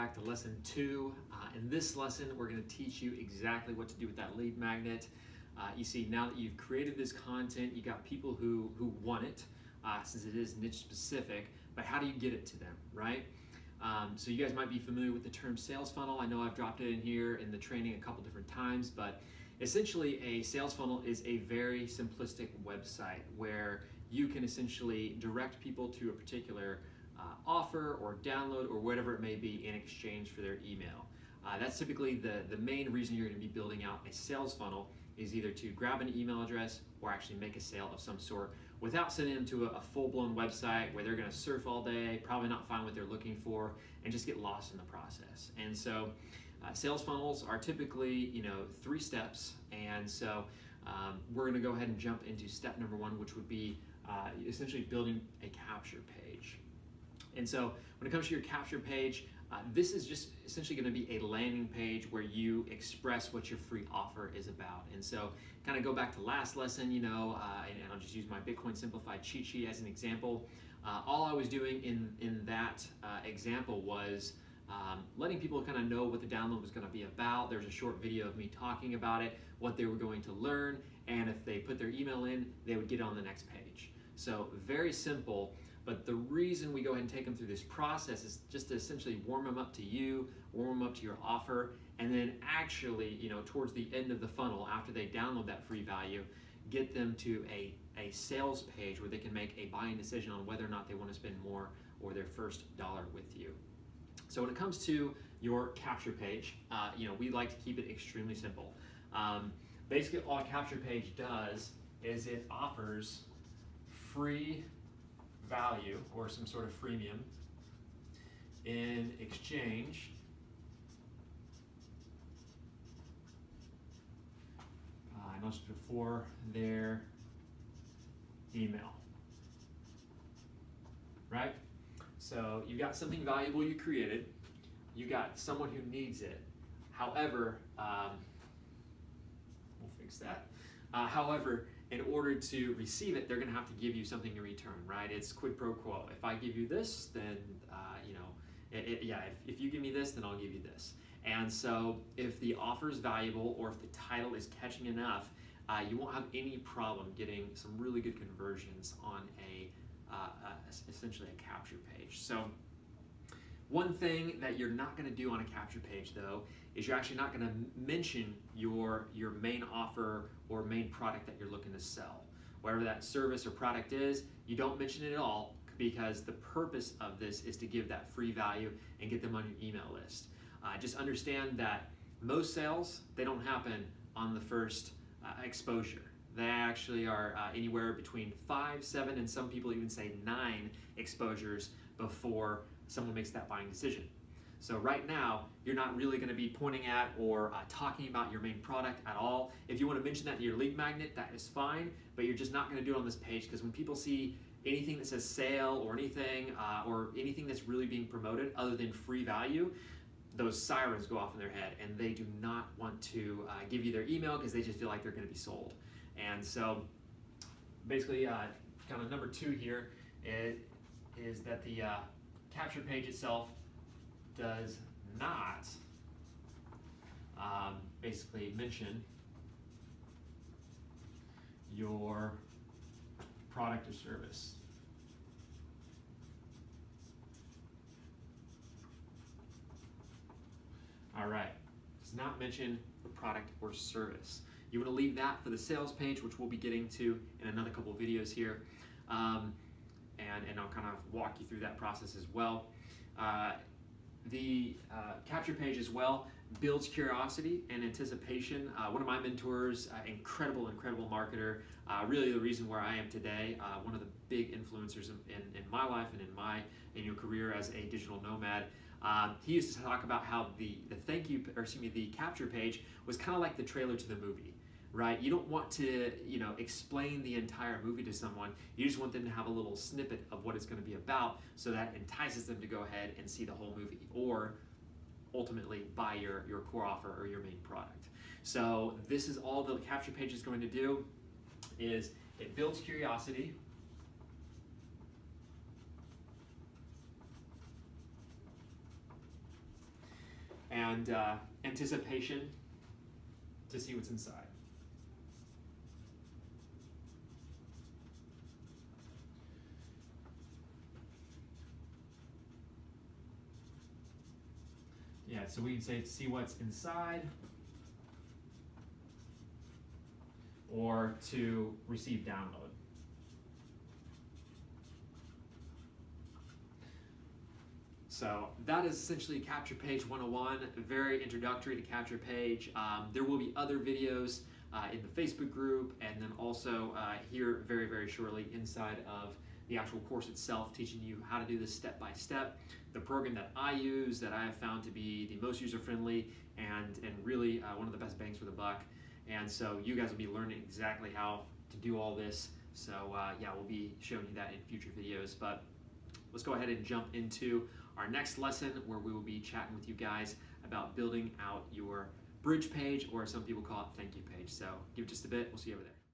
back to lesson 2. In this lesson, we're going to teach you exactly what to do with that lead magnet. You see, now that you've created this content, you got people who want it, since it is niche specific, but how do you get it to them, right? So you guys might be familiar with the term sales funnel. I know I've dropped it in here in the training a couple different times, but essentially a sales funnel is a very simplistic website where you can essentially direct people to a particular offer or download or whatever it may be in exchange for their email. That's typically the main reason you're going to be building out a sales funnel, is either to grab an email address or actually make a sale of some sort without sending them to a full-blown website where they're going to surf all day, probably not find what they're looking for, and just get lost in the process. And so sales funnels are typically 3 steps, and so we're going to go ahead and jump into step number 1, which would be essentially building a capture page. And so when it comes to your capture page, this is just essentially going to be a landing page where you express what your free offer is about. And so kind of go back to last lesson, and I'll just use my Bitcoin Simplified cheat sheet as an example. All I was doing in that example was letting people kind of know what the download was going to be about. There's a short video of me talking about it, what they were going to learn, and if they put their email in, they would get on the next page. So very simple. But the reason we go ahead and take them through this process is just to essentially warm them up to you, warm them up to your offer, and then actually, towards the end of the funnel, after they download that free value, get them to a sales page where they can make a buying decision on whether or not they want to spend more or their first dollar with you. So when it comes to your capture page, we like to keep it extremely simple. Basically, all a capture page does is it offers free value or some sort of freemium in exchange I noticed before their email, right? So you got something valuable you created, you got someone who needs it. However, we'll fix that. However, in order to receive it, they're going to have to give you something in return, right? It's quid pro quo. If I give you this, then if you give me this, then I'll give you this. And so if the offer is valuable or if the title is catching enough, you won't have any problem getting some really good conversions on essentially a capture page. So one thing that you're not going to do on a capture page, though, is you're actually not going to mention your main offer or main product that you're looking to sell. Whatever that service or product is, you don't mention it at all, because the purpose of this is to give that free value and get them on your email list. Just understand that most sales, they don't happen on the first exposure. They actually are anywhere between 5, 7, and some people even say 9 exposures before someone makes that buying decision. So right now, you're not really going to be pointing at or talking about your main product at all. If you want to mention that in your lead magnet, that is fine, but you're just not going to do it on this page, because when people see anything that says sale or anything that's really being promoted other than free value, those sirens go off in their head, and they do not want to give you their email because they just feel like they're going to be sold. And so basically, kind of number 2 here is that the capture page itself does not basically mention your product or service. All right, does not mention the product or service. You want to leave that for the sales page, which we'll be getting to in another couple of videos here. And I'll kind of walk you through that process as well. The capture page as well builds curiosity and anticipation. One of my mentors, incredible marketer, really the reason where I am today, one of the big influencers in my life and in my career as a digital nomad. He used to talk about how the capture page was kind of like the trailer to the movie, right? You don't want to, explain the entire movie to someone. You just want them to have a little snippet of what it's going to be about, so that entices them to go ahead and see the whole movie, or ultimately buy your core offer or your main product. So this is all the capture page is going to do, is it builds curiosity. and anticipation to see what's inside. Yeah, so we can say to see what's inside, or to receive download. So that is essentially Capture Page 101, very introductory to Capture Page. There will be other videos in the Facebook group, and then also here very, very shortly inside of the actual course itself, teaching you how to do this step by step. The program that I use, that I have found to be the most user-friendly and really one of the best bangs for the buck. And so you guys will be learning exactly how to do all this. So yeah, we'll be showing you that in future videos. But let's go ahead and jump into our next lesson, where we will be chatting with you guys about building out your bridge page, or some people call it thank you page. So give it just a bit. We'll see you over there.